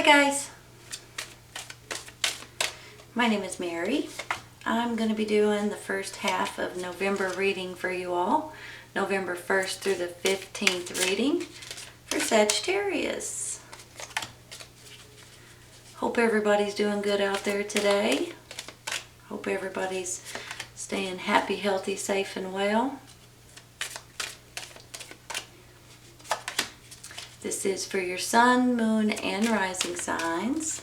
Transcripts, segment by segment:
Hi guys, my name is Mary. I'm going to be doing the first half of November reading for you all. November 1st through the 15th reading for Sagittarius. Hope everybody's doing good out there today. Hope everybody's staying happy, healthy, safe, and well. This is for your sun, moon, and rising signs.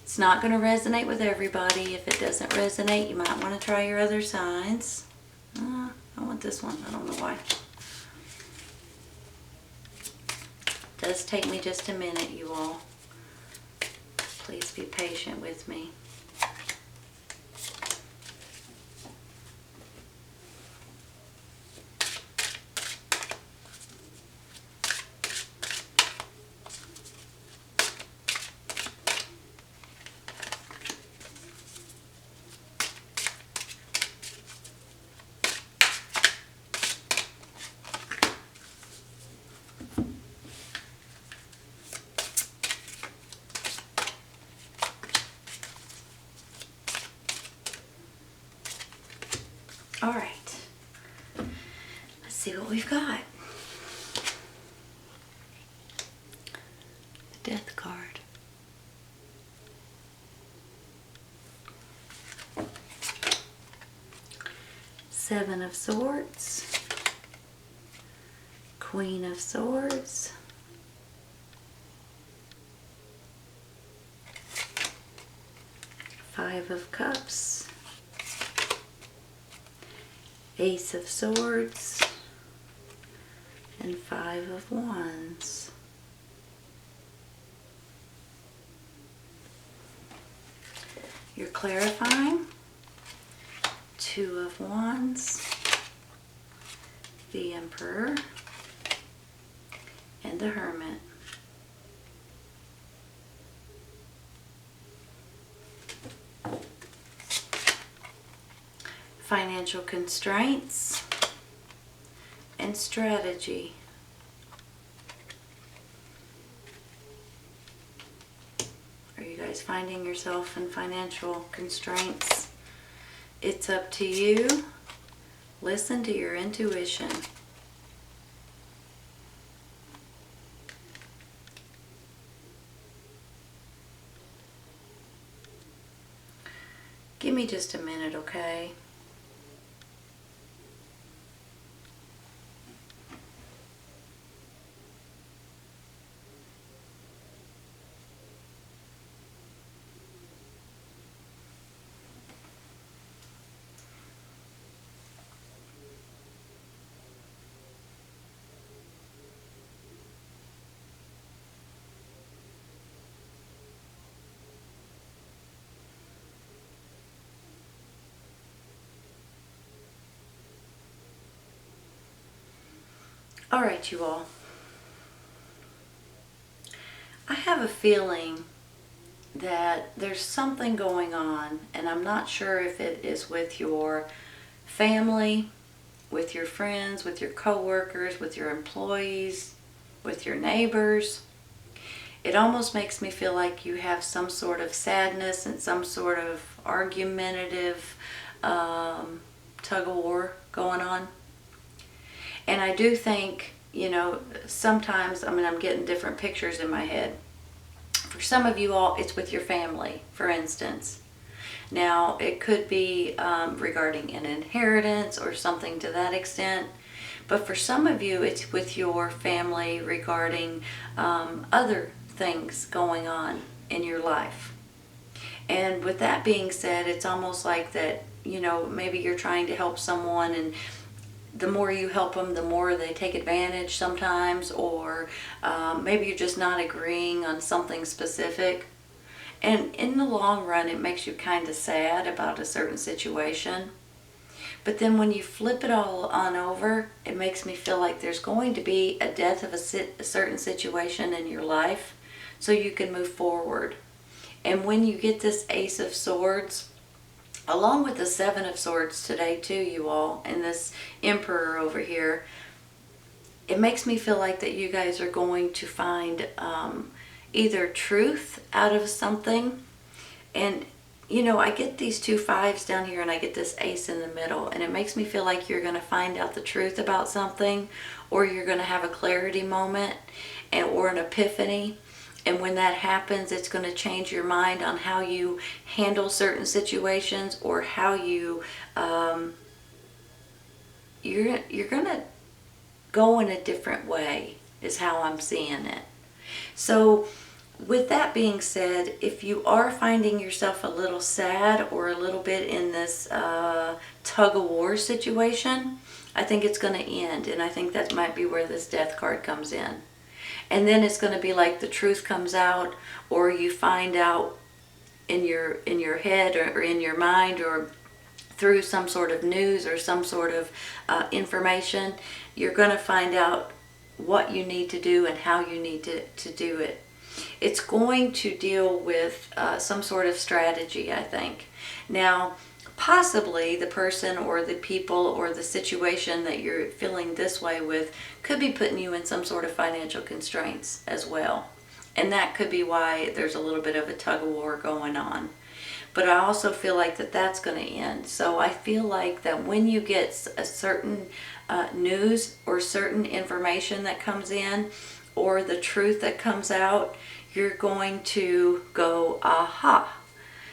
It's not going to resonate with everybody. If it doesn't resonate, you might want to try your other signs. I want this one. I don't know why. It does take me just a minute, you all. Please be patient with me. All right, let's see what we've got. The Death card. Seven of Swords. Queen of Swords. Five of Cups. Ace of Swords, and Five of Wands. You're clarifying. Two of Wands, the Emperor, and the Hermit. Financial constraints and strategy. Are you guys finding yourself in financial constraints? It's up to you. Listen to your intuition. Give me just a minute, okay? All right, you all. I have a feeling that there's something going on, and I'm not sure if it is with your family, with your friends, with your coworkers, with your employees, with your neighbors. It almost makes me feel like you have some sort of sadness and some sort of argumentative tug of war going on. And I do think, sometimes, I'm getting different pictures in my head. For some of you all, it's with your family, for instance. Now, it could be regarding an inheritance or something to that extent. But for some of you, it's with your family regarding other things going on in your life. And with that being said, it's almost like that, maybe you're trying to help someone, and the more you help them, the more they take advantage sometimes, or maybe you're just not agreeing on something specific. And in the long run, it makes you kind of sad about a certain situation. But then when you flip it all on over, it makes me feel like there's going to be a death of a certain situation in your life so you can move forward. And when you get this Ace of Swords, along with the Seven of Swords today too, you all, and this Emperor over here, it makes me feel like that you guys are going to find either truth out of something. And you know, I get these 2 5s down here and I get this ace in the middle, and it makes me feel like you're going to find out the truth about something, or you're going to have a clarity moment or an epiphany. And when that happens, it's going to change your mind on how you handle certain situations, or how you're going to go in a different way, is how I'm seeing it. So with that being said, if you are finding yourself a little sad or a little bit in this tug of war situation, I think it's going to end. And I think that might be where this death card comes in. And then it's going to be like the truth comes out, or you find out in your head, or in your mind, or through some sort of news or some sort of information. You're going to find out what you need to do and how you need to do it. It's going to deal with some sort of strategy, I think. Now, possibly the person or the people or the situation that you're feeling this way with could be putting you in some sort of financial constraints as well. And that could be why there's a little bit of a tug of war going on. But I also feel like that's going to end. So I feel like that when you get a certain news or certain information that comes in, or the truth that comes out, you're going to go, aha.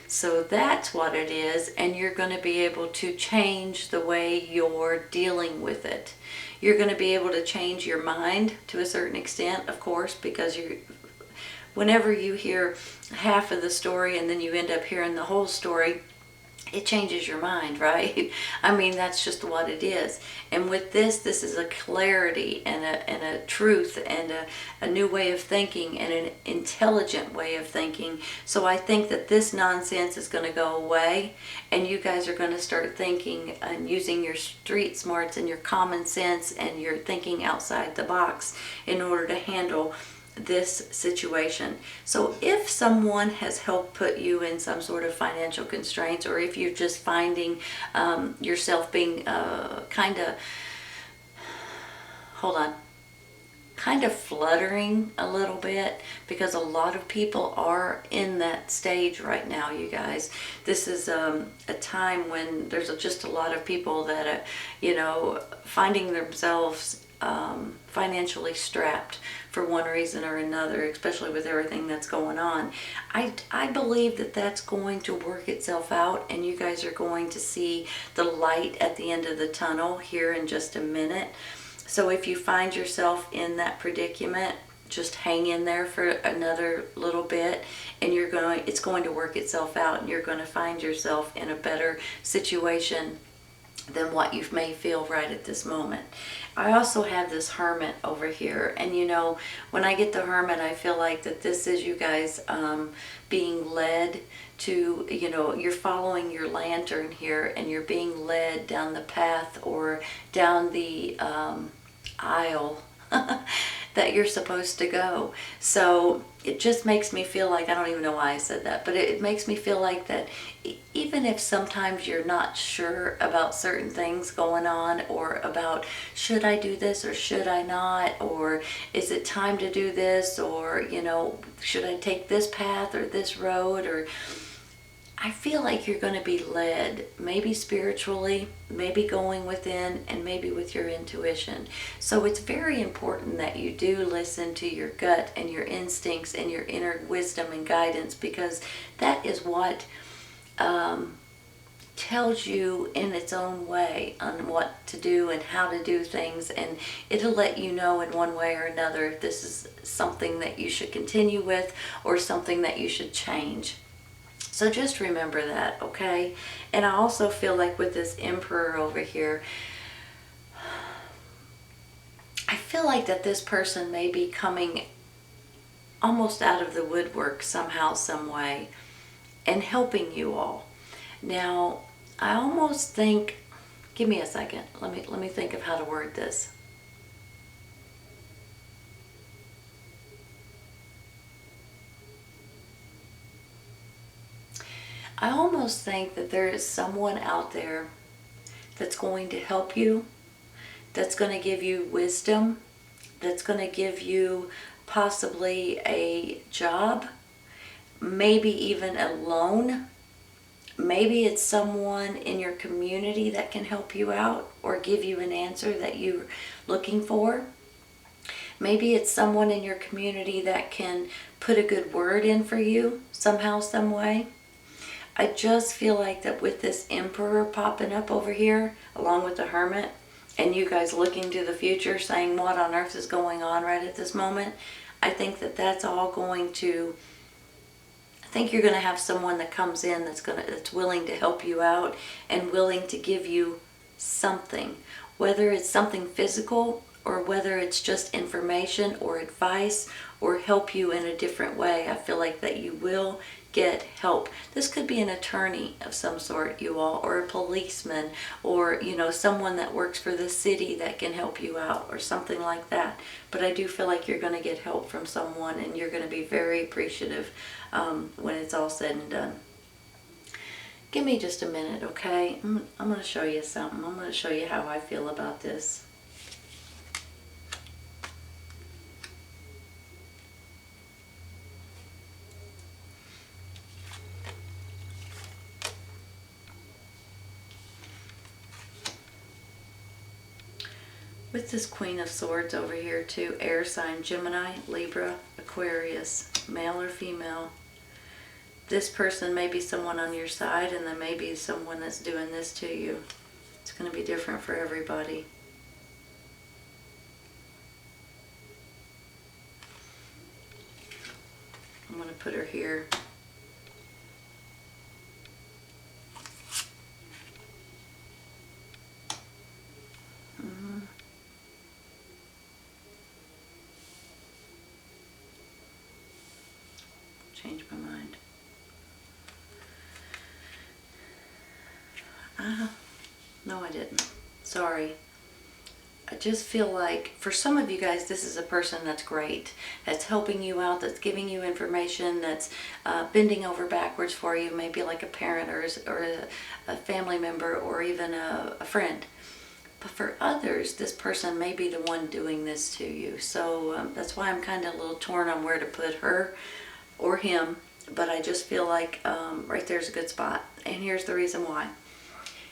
So that's what it is, and you're going to be able to change the way you're dealing with it. You're going to be able to change your mind to a certain extent, of course, because whenever you hear half of the story and then you end up hearing the whole story, it changes your mind, right? I mean, that's just what it is. And with this is a clarity and a truth and a new way of thinking and an intelligent way of thinking. So I think that this nonsense is going to go away, and you guys are going to start thinking and using your street smarts and your common sense and your thinking outside the box in order to handle this situation. So if someone has helped put you in some sort of financial constraints, or if you're just finding yourself being kind of fluttering a little bit, because a lot of people are in that stage right now, you guys. This is a time when there's just a lot of people that finding themselves financially strapped for one reason or another, especially with everything that's going on. I believe that that's going to work itself out, and you guys are going to see the light at the end of the tunnel here in just a minute. So if you find yourself in that predicament, just hang in there for another little bit, and it's going to work itself out, and you're going to find yourself in a better situation than what you may feel right at this moment. I also have this Hermit over here, and when I get the Hermit, I feel like that this is you guys being led to, you're following your lantern here, and you're being led down the path or down the aisle that you're supposed to go. So it just makes me feel like, I don't even know why I said that, but it makes me feel like that even if sometimes you're not sure about certain things going on, or about should I do this or should I not, or is it time to do this, or should I take this path or this road, or I feel like you're going to be led, maybe spiritually, maybe going within, and maybe with your intuition. So it's very important that you do listen to your gut and your instincts and your inner wisdom and guidance, because that is what tells you in its own way on what to do and how to do things, and it'll let you know in one way or another if this is something that you should continue with or something that you should change. So just remember that, okay? And I also feel like with this Emperor over here, I feel like that this person may be coming almost out of the woodwork somehow, some way, and helping you all. Now, I almost think, give me a second. Let me think of how to word this. I almost think that there is someone out there that's going to help you, that's going to give you wisdom, that's going to give you possibly a job, maybe even a loan. Maybe it's someone in your community that can help you out or give you an answer that you're looking for. Maybe it's someone in your community that can put a good word in for you somehow, some way. I just feel like that with this Emperor popping up over here, along with the Hermit, and you guys looking to the future, saying what on earth is going on right at this moment, I think that that's all going to, I think you're going to have someone that comes in that's willing to help you out and willing to give you something, whether it's something physical or whether it's just information or advice or help you in a different way. I feel like that you will get help. This could be an attorney of some sort, you all, or a policeman, or someone that works for the city that can help you out or something like that. But I do feel like you're going to get help from someone, and you're going to be very appreciative when it's all said and done. Give me just a minute, okay? I'm going to show you something. I'm going to show you how I feel about this. With this Queen of Swords over here too, air sign, Gemini, Libra, Aquarius, male or female. This person may be someone on your side, and there may be someone that's doing this to you. It's going to be different for everybody. I'm going to put her here. Change my mind. No, I didn't. Sorry. I just feel like for some of you guys, this is a person that's great, that's helping you out, that's giving you information, that's bending over backwards for you, maybe like a parent or a family member or even a friend. But for others, this person may be the one doing this to you. So that's why I'm kind of a little torn on where to put her or him. But I just feel like right there's a good spot. And here's the reason why.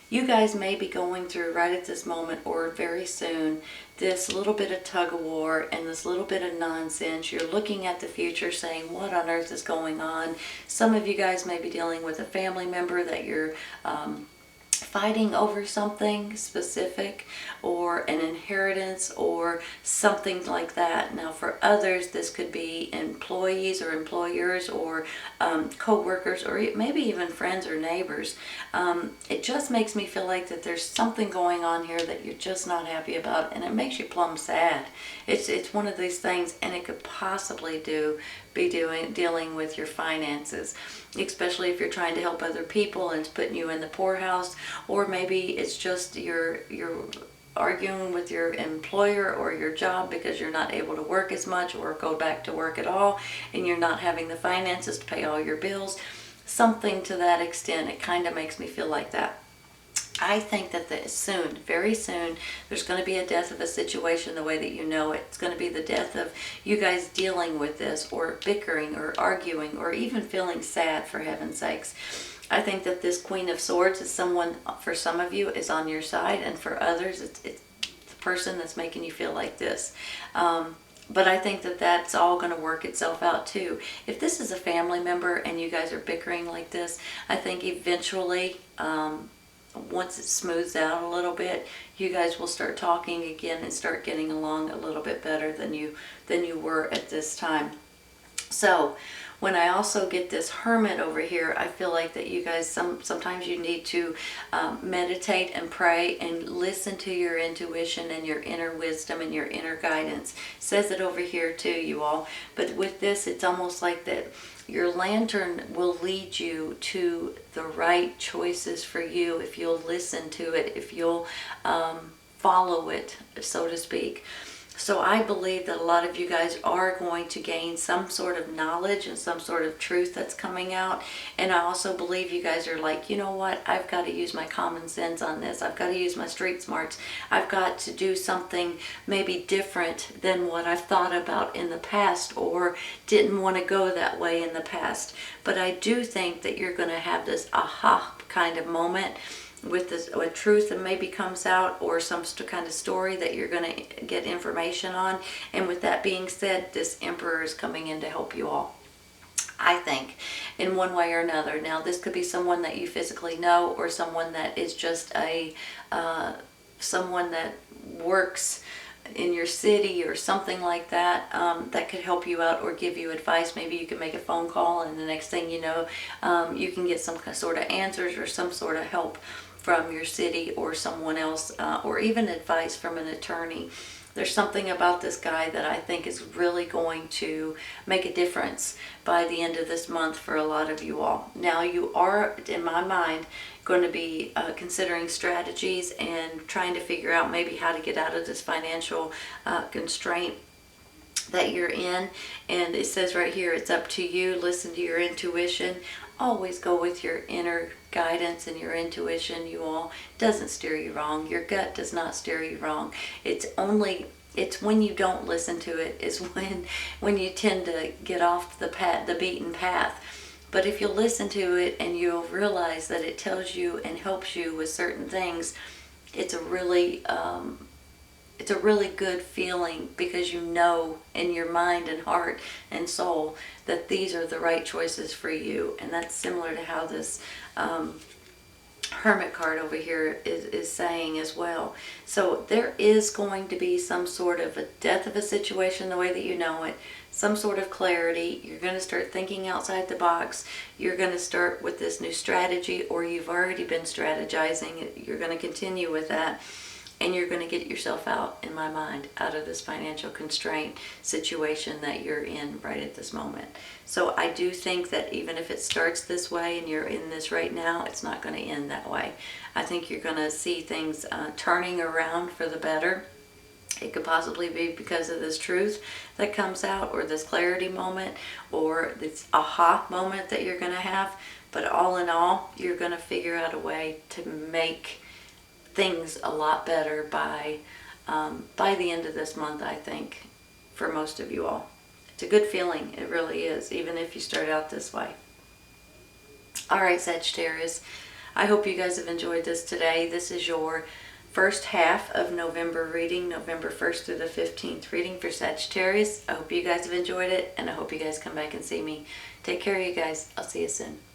You guys may be going through right at this moment or very soon this little bit of tug of war and this little bit of nonsense. You're looking at the future saying, what on earth is going on? Some of you guys may be dealing with a family member that you're fighting over something specific, or an inheritance or something like that. Now for others, this could be employees or employers or co-workers or maybe even friends or neighbors. It just makes me feel like that there's something going on here that you're just not happy about, and it makes you plumb sad. It's one of these things, and it could possibly be dealing with your finances, especially if you're trying to help other people and it's putting you in the poorhouse, or maybe it's just you're arguing with your employer or your job because you're not able to work as much or go back to work at all, and you're not having the finances to pay all your bills. Something to that extent. It kind of makes me feel like that. I think that soon, very soon, there's going to be a death of a situation the way that you know it. It's going to be the death of you guys dealing with this, or bickering, or arguing, or even feeling sad, for heaven's sakes. I think that this Queen of Swords is someone, for some of you, is on your side, and for others, it's the person that's making you feel like this. But I think that that's all going to work itself out too. If this is a family member and you guys are bickering like this, I think eventually, once it smooths out a little bit, you guys will start talking again and start getting along a little bit better than you were at this time. So when I also get this Hermit over here, I feel like that you guys, sometimes you need to meditate and pray and listen to your intuition and your inner wisdom and your inner guidance. It says it over here too, you all. But with this, it's almost like that your lantern will lead you to the right choices for you if you'll listen to it, if you'll follow it, so to speak. So I believe that a lot of you guys are going to gain some sort of knowledge and some sort of truth that's coming out. And I also believe you guys are like, you know what, I've got to use my common sense on this. I've got to use my street smarts. I've got to do something maybe different than what I've thought about in the past, or didn't want to go that way in the past. But I do think that you're going to have this aha kind of moment with this, with truth that maybe comes out, or some kind of story that you're going to get information on. And with that being said, this Emperor is coming in to help you all, I think, in one way or another. Now, this could be someone that you physically know, or someone that is just a someone that works in your city or something like that, that could help you out or give you advice. Maybe you can make a phone call, and the next thing you know, you can get some sort of answers or some sort of help from your city or someone else, or even advice from an attorney. There's something about this guy that I think is really going to make a difference by the end of this month for a lot of you all. Now, you are, in my mind, going to be considering strategies and trying to figure out maybe how to get out of this financial constraint that you're in. And it says right here, it's up to you. Listen to your intuition. Always go with your inner guidance and your intuition, you all. It doesn't steer you wrong. Your gut does not steer you wrong. It's when you don't listen to it is when you tend to get off the beaten path. But if you listen to it and you'll realize that it tells you and helps you with certain things, it's a really good feeling, because you know in your mind and heart and soul that these are the right choices for you. And that's similar to how this Hermit card over here is saying as well. So there is going to be some sort of a death of a situation the way that you know it, some sort of clarity. You're going to start thinking outside the box. You're going to start with this new strategy, or you've already been strategizing. You're going to continue with that. And you're going to get yourself out, in my mind, out of this financial constraint situation that you're in right at this moment. So I do think that even if it starts this way and you're in this right now, it's not going to end that way. I think you're going to see things turning around for the better. It could possibly be because of this truth that comes out, or this clarity moment, or this aha moment that you're going to have. But all in all, you're going to figure out a way to make things a lot better by the end of this month, I think, for most of you all. It's a good feeling. It really is, even if you start out this way. All right, Sagittarius, I hope you guys have enjoyed this today. This is your first half of November reading, November 1st through the 15th reading for Sagittarius. I hope you guys have enjoyed it, and I hope you guys come back and see me. Take care, you guys. I'll see you soon.